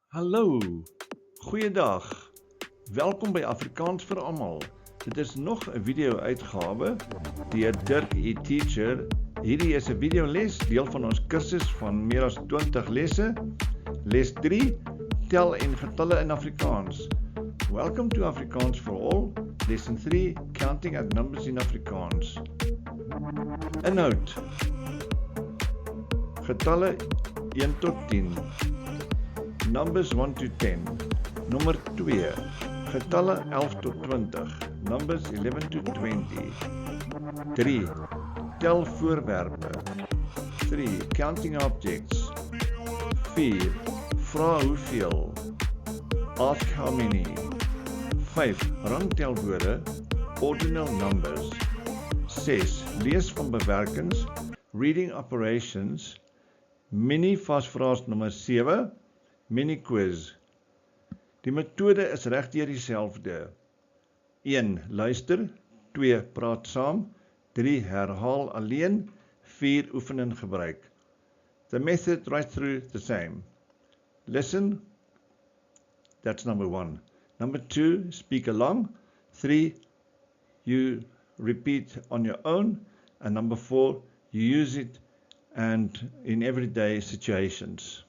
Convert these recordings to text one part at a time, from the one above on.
Hallo, goeiedag. Welkom by Afrikaans vir almal. Dit is nog 'n video-uitgawe deur Dirk eTeacher. Hierdie is 'n videoles, deel van ons kursus van meer as 20 lesse. Les 3: Tel en getalle in Afrikaans. Welcome to Afrikaans for All, Lesson 3: Counting at Numbers in Afrikaans. Inhoud: Getalle 1 tot 10. Numbers 1 to 10. Nommer 2. Getalle 11 tot 20. Numbers 11 to 20. 3. Tel voorwerpe. 3. Counting objects. 4. Vra hoeveel. Ask how many. 5. Rangtelwoorde. Ordinal numbers. 6. Lees van bewerkings. Reading operations. Mini vasvraas nommer 7. Mini quiz. Die metode is regdeur dieselfde. 1. Luister. 2. Praat saam. 3. Herhaal alleen. 4. Oefen en gebruik. The method right through the same. Listen. That's number 1. Number 2. Speak along. 3. You repeat on your own. And number 4. You use it and in everyday situations.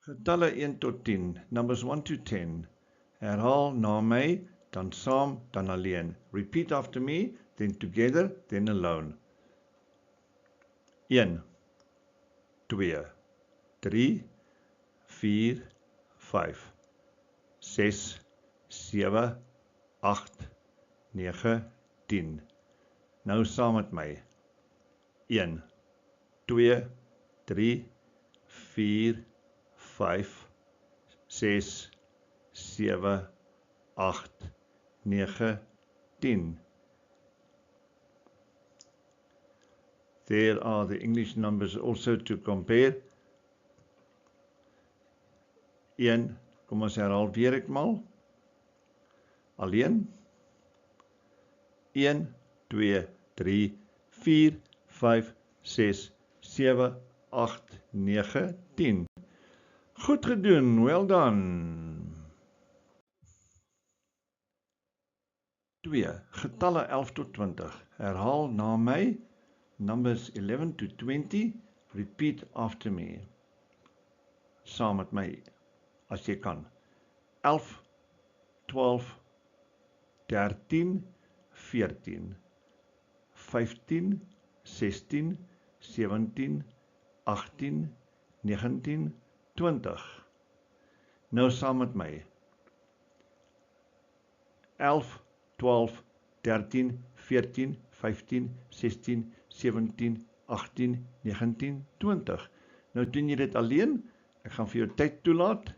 Getalle 1 tot 10, numbers 1 to 10. Herhaal na my, dan saam, dan alleen. Repeat after me, then together, then alone. 1, 2, 3, 4, 5, 6, 7, 8, 9, 10. Nou saam met my. 1, 2, 3, 4, 5, 6, 7, 8, 9, 10. There are the English numbers also to compare. 1, kom ons herhaal weer ekmal. Alleen. 1, 2, 3, 4, 5, 6, 7, 8, 9, 10. Goed gedoen, well done. 2. Getalle 11 tot 20. Herhaal na my, numbers 11 to 20. Repeat after me. Saam met my, as jy kan. 11, 12, 13, 14, 15, 16, 17, 18, 19, 20. Nou saam met my. 11, 12, 13, 14, 15, 16, 17, 18, 19, 20. Nou doen jy dit alleen. Ek gaan vir jou tyd toelaat.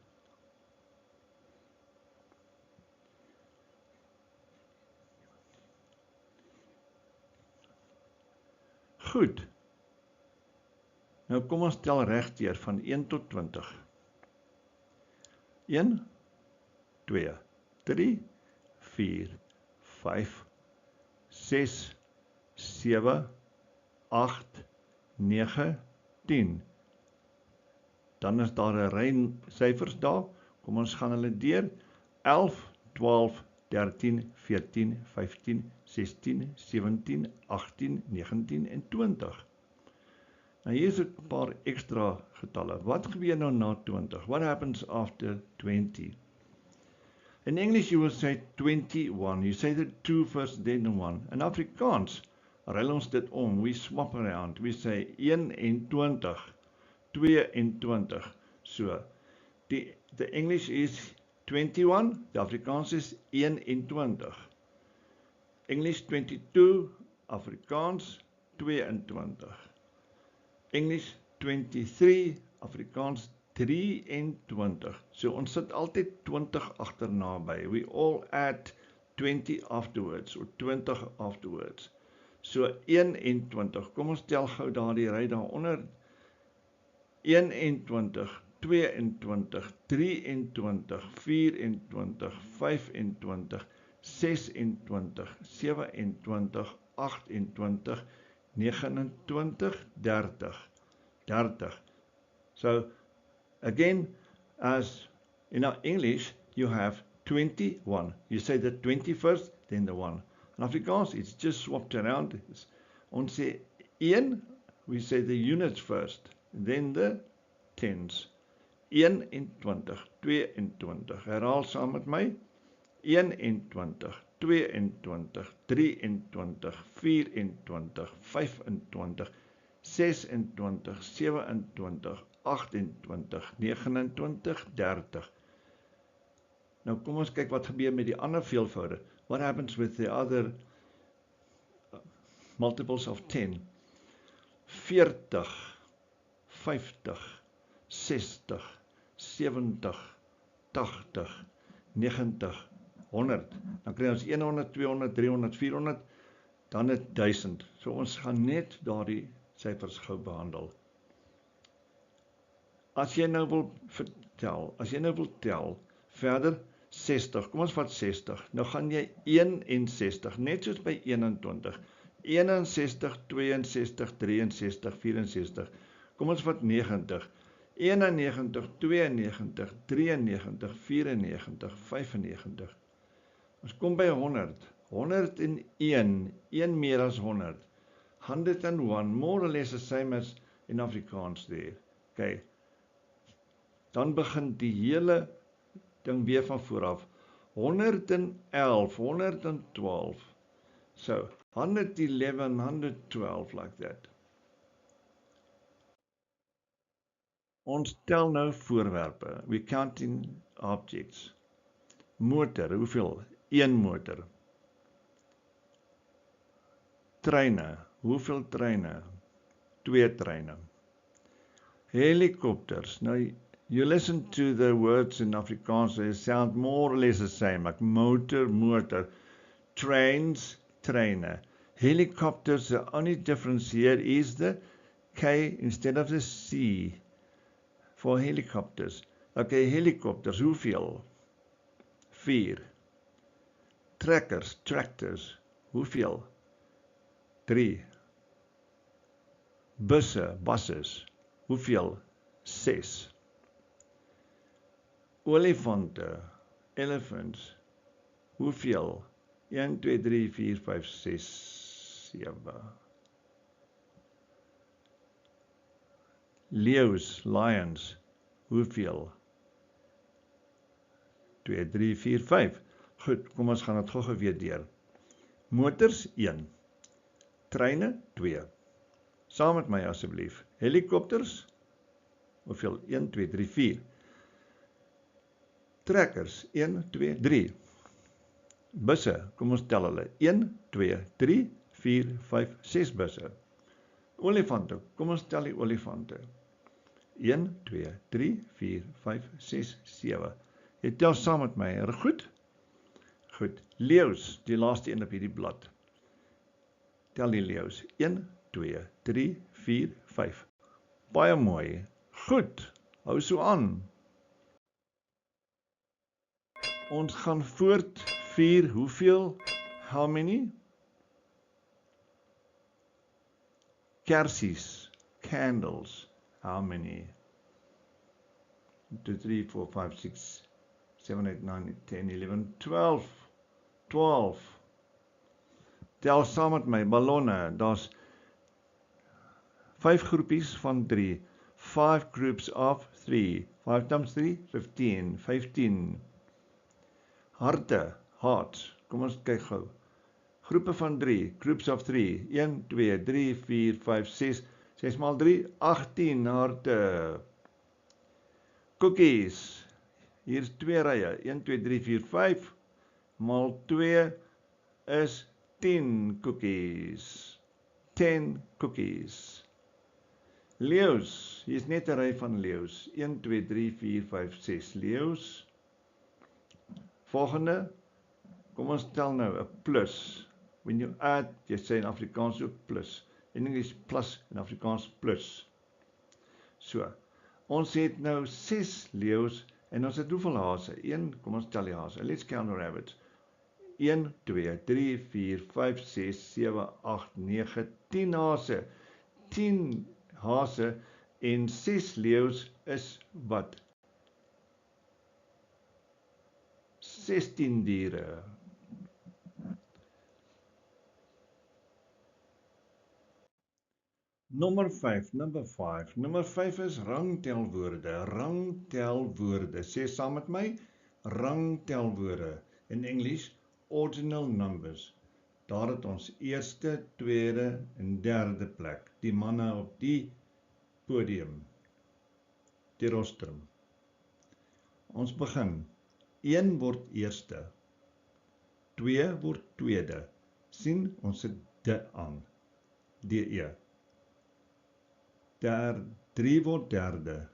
Goed. Nou kom ons tel regdeur van 1 tot 20. 1, 2, 3, 4, 5, 6, 7, 8, 9, 10. Dan is daar 'n ry syfers daar. Kom ons gaan hulle deur. 11, 12, 13, 14, 15, 16, 17, 18, 19 en 20. Nou hier is 'n paar ekstra getalle. Wat gebeur nou na 20? What happens after 20? In English you will say 21. You say the 2 first, then the 1. In Afrikaans ruil ons dit om. We swap around. We say 21, 22. So, the English is 21, the Afrikaans is 21. English 22, Afrikaans 22. English 23, Afrikaans 23. So ons sit altyd 20 agterna by. We all add 20 afterwards, or 20 afterwards. So 21. Kom ons tel gou daardie ry daaronder. 21, 22, 23, 24, 25, 26, 27, 28, 29, 30, 30. So, again, as in our English, you have 21. You say the 20 first, then the 1. In Afrikaans, it's just swapped around. Ons sê 1, we say the units first, then the tens. 21, 22. Herhaal saam met my. 21, 22, 23, 24, 25, 26, 27, 28, 29, 30. Nou kom ons kyk wat gebeur met die ander veelvoude. What happens with the other multiples of 10? 40, 50, 60, 70, 80, 90, 100. Dan kry ons 100, 200, 300, 400, dan het 1000. So ons gaan net daardie syfers gou behandel. As jy nou wil tel, verder 60, kom ons vat 60, nou gaan jy 61, net soos by 21, 61, 62, 63, 64, kom ons vat 90, 91, 92, 93, 94, 95, ons kom by 100, 101, 1 meer as 100, 101, more or less the same as in Afrikaans there, okay, dan begin die hele ding weer van vooraf, 111, 112, so, 111, 112, like that. Ons tel nou voorwerpe, we counting objects. Motor, hoeveel? 1 motor. Treine, hoeveel treine? 2 treine. Helikopters, nou, you listen to the words in Afrikaans, they sound more or less the same, like motor, trains, treine. Helicopters, the only difference here is the K instead of the C for helicopters. Okay, helicopters, hoeveel? 4. Tractors, hoeveel? 3. Buses, hoeveel? 6. Olifante, elephants, hoeveel? 1, 2, 3, 4, 5, 6, 7. Leeu's, lions, hoeveel? 2, 3, 4, 5. Goed, kom ons gaan dit gou weer deur. Motors, 1. Treine, 2. Saam met my asseblief. Helikopters, hoeveel? 1, 2, 3, 4. Trekkers, 1, 2, 3. Busse, kom ons tel hulle. 1, 2, 3, 4, 5, 6 busse. Olifante, kom ons tel die olifante. 1, 2, 3, 4, 5, 6, 7. Jy tel saam met my, goed? Goed. Leeu's, die laaste een op hierdie blad. Tel die leeu's. 1, 2, 3, 4, 5. Baie mooi. Goed. Hou so aan. Ons gaan voort. 4, hoeveel? How many? Kersies, candles. How many? 2, 3, 4, 5, 6, 7, 8, 9, 10, 11, 12. 12. Tel saam met my, ballonne. Daar's 5 groepies van 3. 5 groups of 3. 5 times 3, 15. 15. Harte, hearts. Kom ons kyk gou. Groepe van 3, groups of 3. 1, 2, 3, 4, 5, 6. 6 maal 3, 18 harte. Cookies. Hier is 2 rye. 1, 2, 3, 4, 5. Maal 2 is 10 cookies. 10 cookies. Leeu's. Hier is net 'n ry van leeu's. 1, 2, 3, 4, 5, 6 leeu's. Volgende. Kom ons tel nou 'n plus. When you add, jy sê in Afrikaans ook plus. In Engels plus, in Afrikaans plus. So. Ons het nou 6 leeu's en ons het hoeveel hase? 1, kom ons tel die hase. Let's count the rabbits. 1, 2, 3, 4, 5, 6, 7, 8, 9, 10 hase. 10 hase en 6 leeu's is wat? 16 diere. Nummer 5 is rangtelwoorde. Rangtelwoorde. Sê saam met my, rangtelwoorde. In Engels, ordinal numbers. Daar het ons eerste, tweede en derde plek. Die manne op die podium. Die rostrum. Ons begin. 1 word eerste. 2 word tweede. Sien, ons sit de aan. DE. 3 word derde.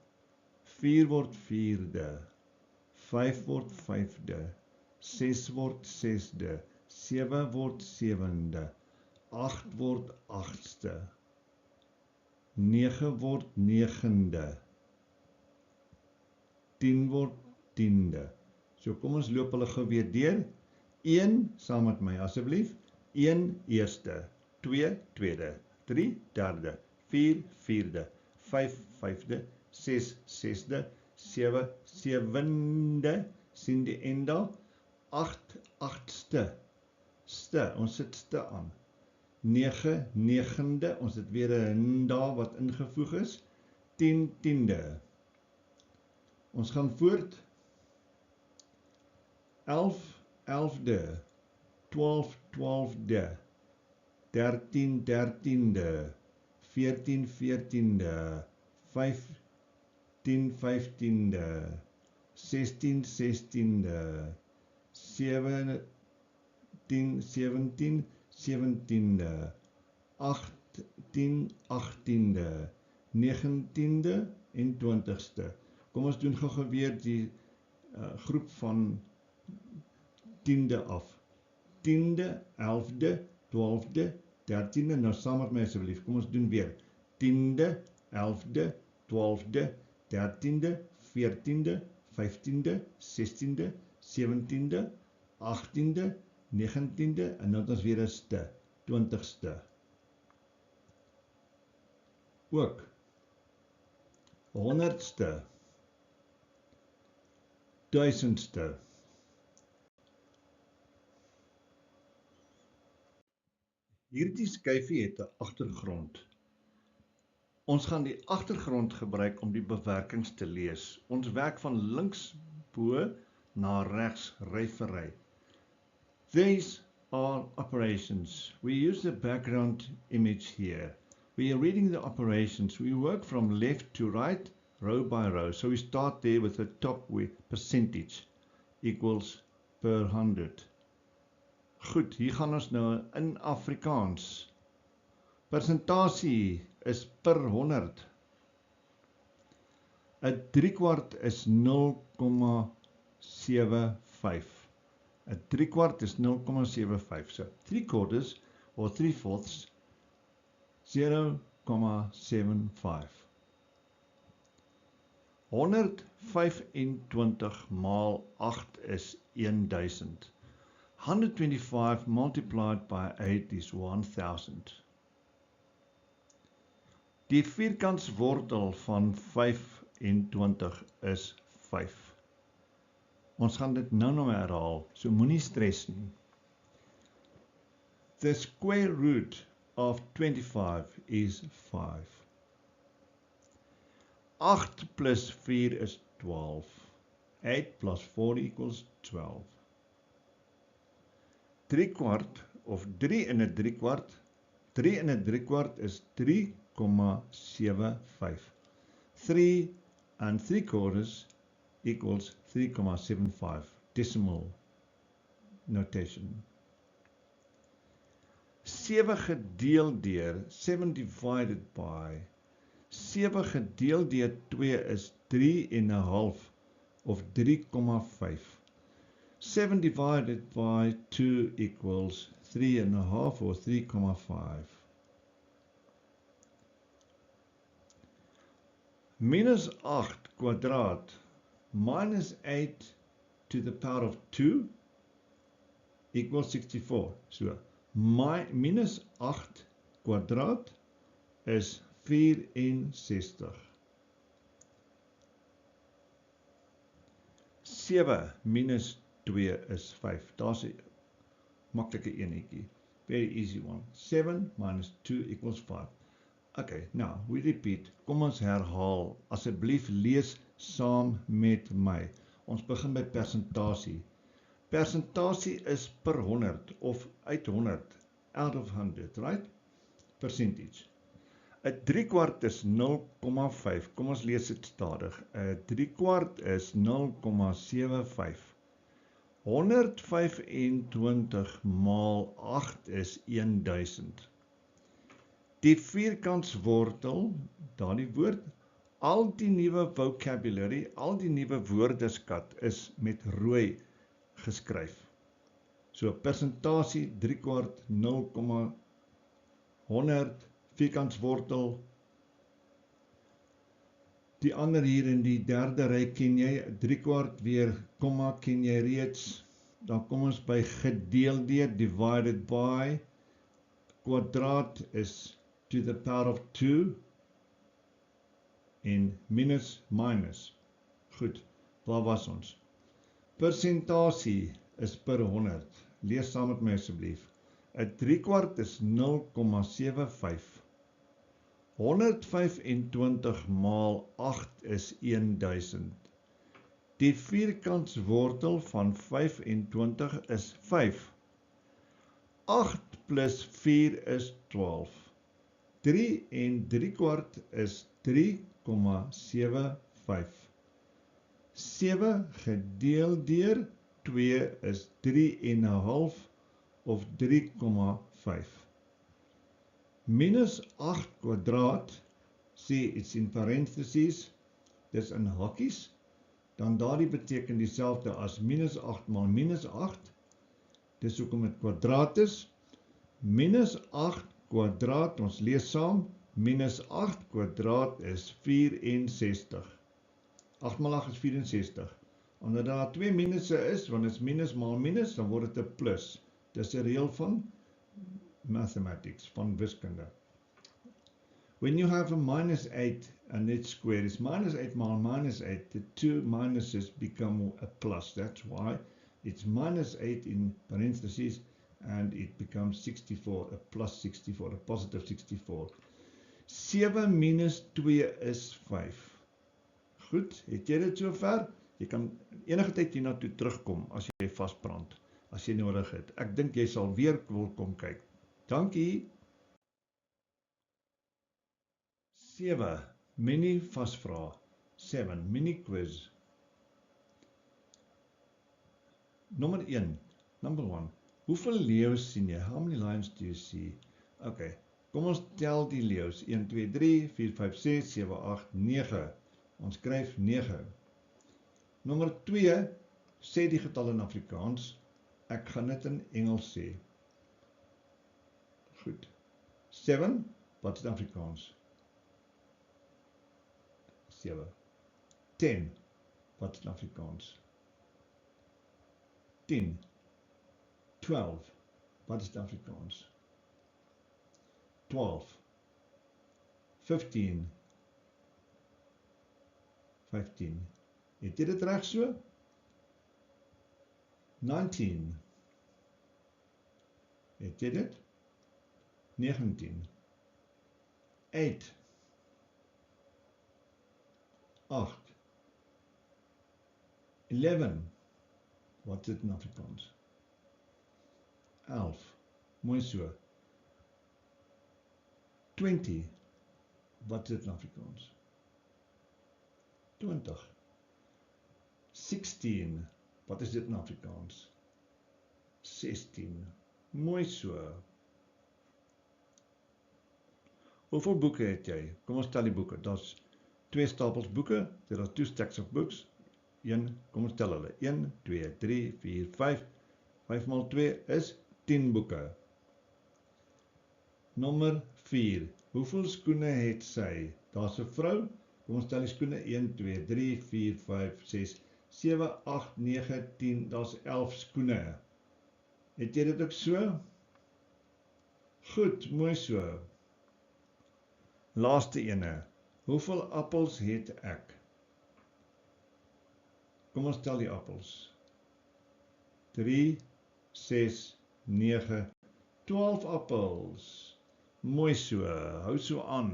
4 word vierde. 5 word vyfde. 6 word sesde. 7 word sewende. 8 word agste. 9 word negende. 10 word tiende. So kom ons loop hulle gou weer deur. 1 saam met my asseblief. 1 eerste, 2 tweede, 3 derde, 4 vierde, 5 vyfde, 6 sesde, 7 sewende, sien die en daar, 8 agste, ons sit ste aan, 9 negende, ons het weer 'n daar wat ingevoeg is, 10 tiende. Ons gaan voort. 11 elfde, 12 twaalfde, 13 dertiende, 14 veertiende, 15 vyftiende, 16 sestiende, 17 zeventiende, 18 agtiende, 19de en 20ste. Kom ons doen gou weer die groep van tiende af. 10de, 11de, 12de, 13de, nou saam met my asseblief. Kom ons doen weer. 10de, 11de, 12de, 13de, 14de, 15de, 16de, 17de, 18de, 19de en nou het ons weer 'n ste, 20ste. Ook 100ste, 1000ste. Hierdie skyfie het 'n agtergrond. Ons gaan die agtergrond gebruik om die bewerkings te lees. Ons werk van links bo na regs, ry vir ry. These are operations. We use the background image here. We are reading the operations. We work from left to right, row by row. So we start there with the top percentage equals per 100. Goed, hier gaan ons nou in Afrikaans. Persentasie is per 100. 'n 3/4 is 0,75. 'n 3/4 is 0,75. So 3/4 or 3/4 0,75. 125 maal 8 is 1000. 125 multiplied by 8 is 1000. Die vierkantswortel van 25 is 5. Ons gaan dit nou herhaal, so moenie stres nie. The square root of 25 is 5. 8 plus 4 is 12. 8 plus 4 equals 12. 3/4 of 3 in 'n 3/4. 3 in 'n 3/4 is 3,75. 3 and 3/4 equals 3,75. Decimal notation. 7 gedeel deur 7 divided by 7 gedeel deur 2 is 3,5 of 3,5. 7 divided by 2 equals 3,5 or 3,5. Minus 8 kwadraat minus 8 to the power of 2 equals 64. So, minus 8 kwadraat is 64. 7 minus 2 is 5. Daar's 'n maklike enetjie. Very easy one. 7 minus 2 equals 5. Okay, now we repeat. Kom ons herhaal. Asseblief lees saam met my. Ons begin by persentasie. Persentasie is per 100 of uit 100, out of 100, right? Percentage. 'n 3/4 is 0,5. Kom ons lees dit stadig. 'n 3/4 is 0,75. 125 maal 8 is 1000. Die vierkantswortel, daardie woord, al die nuwe vocabulary, al die nuwe woordeskat is met rooi geskryf. So persentasie 3/4 0,100 vierkantswortel. Die ander hier in die derde ry ken jy 3/4 weer komma ken jy reeds. Dan kom ons by gedeel deur, divided by. Kwadraat is to the power of 2 en minus. Goed, waar was ons? Persentasie is per 100. Lees saam met my asseblief. 'n 3/4 is 0,75. 125 maal 8 is 1000. Die vierkantswortel van 25 is 5. 8 plus 4 is 12. 3 en 3/4 is 3,75. 7 gedeel deur 2 is 3,5 of 3,5. Minus 8 kwadraat, sê it's in parentheses, dis in hakkies, dan daardie beteken dieselfde as minus 8 maal minus 8, dis hoekom dit kwadraat is. Minus 8 kwadraat, ons lees saam, minus 8 kwadraat is 64. 8 maal 8 is 64. Omdat daar 2 minusse is, want is minus maal minus, dan word dit 'n plus. Dis 'n reël van mathematics, van wiskunde. When you have a minus 8 and its square is minus 8 maal minus 8, the two minuses become a plus. That's why it's minus 8 in parentheses and it becomes 64, a plus 64, a positive 64. 7 minus 2 is 5. Goed, het jy dit sover? Jy kan enige tyd hiernatoe terugkom as jy vasbrand, as jy nodig het. Ek dink jy sal weer wil kom kyk. Dankie. 7. Mini vasvra. 7. Mini quiz. Nummer 1. Number 1. Hoeveel leeu's sien jy? How many lions do you see? Okay. Kom ons tel die leeu's. 1, 2, 3, 4, 5, 6, 7, 8, 9. Ons skryf 9. Nommer 2. Sê die getal in Afrikaans. Ek gaan dit in Engels sê. Goed. 7. Wat is in Afrikaans? 7. 10. Wat is in Afrikaans? 10. 12. Wat is in Afrikaans? 12. 15. 15. Het jy dit reg so? 19. Het jy dit? 19. 8. 8. 11. Wat is dit in Afrikaans? 11. Mooi so. 20. Wat is dit in Afrikaans? 20. 16. Wat is dit in Afrikaans? 16. Mooi so. Hoeveel boeke het jy? Kom ons tel die boeke. Daar's 2 stapels boeke. There are 2 stacks of books. 1, kom ons tel hulle. 1, 2, 3, 4, 5. 5 maal 2 is 10 boeke. Nommer 4. Hoeveel skoene het sy? Daar's 'n vrou. Kom ons tel die skoene. 1, 2, 3, 4, 5, 6, 7, 8, 9, 10. Daar's 11 skoene. Het jy dit ook so? Goed, mooi so. Laaste ene. Hoeveel appels het ek? Kom ons tel die appels. 3, 6, 9, 12 appels. Mooi so, hou so aan.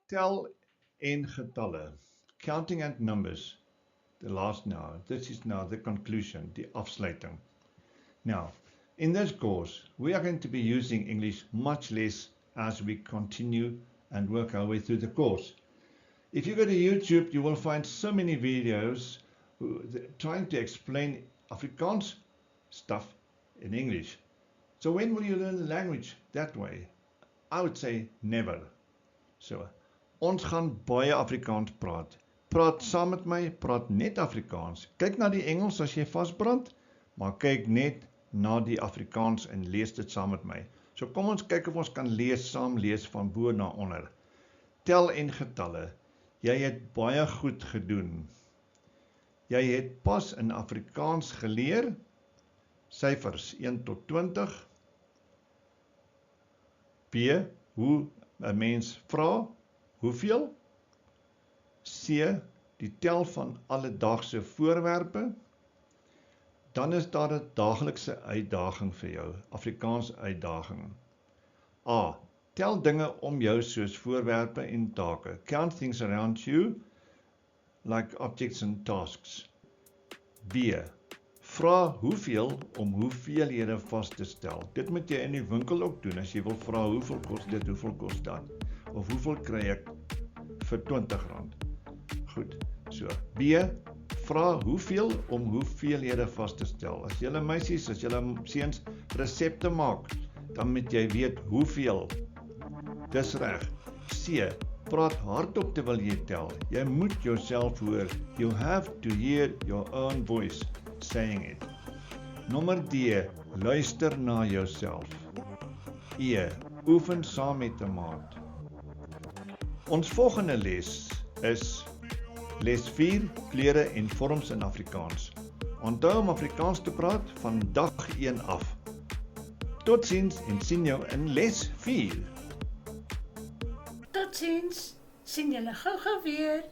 Tel en getalle. Counting and numbers. The last now. This is now the conclusion, the afsluiting. Now, in this course, we are going to be using English much less as we continue and work our way through the course. If you go to YouTube, you will find so many videos trying to explain Afrikaans stuff in English. So when will you learn the language that way? I would say never. So, ons gaan baie Afrikaans praat. Praat saam met my, praat net Afrikaans. Kyk na die Engels as jy vasbrand, maar kyk net na die Afrikaans en lees dit saam met my. So kom ons kyk of ons kan saam lees van bo na onder. Tel en getalle. Jy het baie goed gedoen. Jy het pas in Afrikaans geleer. Syfers 1 tot 20. B. Hoe 'n mens vra, hoeveel? C. Die tel van alledaagse voorwerpe. Dan is daar 'n daaglikse uitdaging vir jou, Afrikaans uitdaging. A. Tel dinge om jou soos voorwerpe en take. Count things around you, like objects and tasks. B. Vra hoeveel om hoeveelhede vas te stel. Dit moet jy in die winkel ook doen, as jy wil vra hoeveel kos dit, hoeveel kos dat, of hoeveel kry ek vir R20. Goed, so. B. Vra hoeveel om hoeveelhede vas te stel. As julle meisies, as julle seuns resepte maak, dan moet jy weet hoeveel. Dis reg. C. Praat hardop terwyl jy tel. Jy moet jouself hoor. You have to hear your own voice saying it. Nommer D. Luister na jouself. E. Oefen saam met 'n maat. Ons volgende les is les 4, kleure en vorms in Afrikaans. Onthou om Afrikaans te praat van dag 1 af. Totsiens en sien jou in les 4. Totsiens, sien julle gou-gou weer.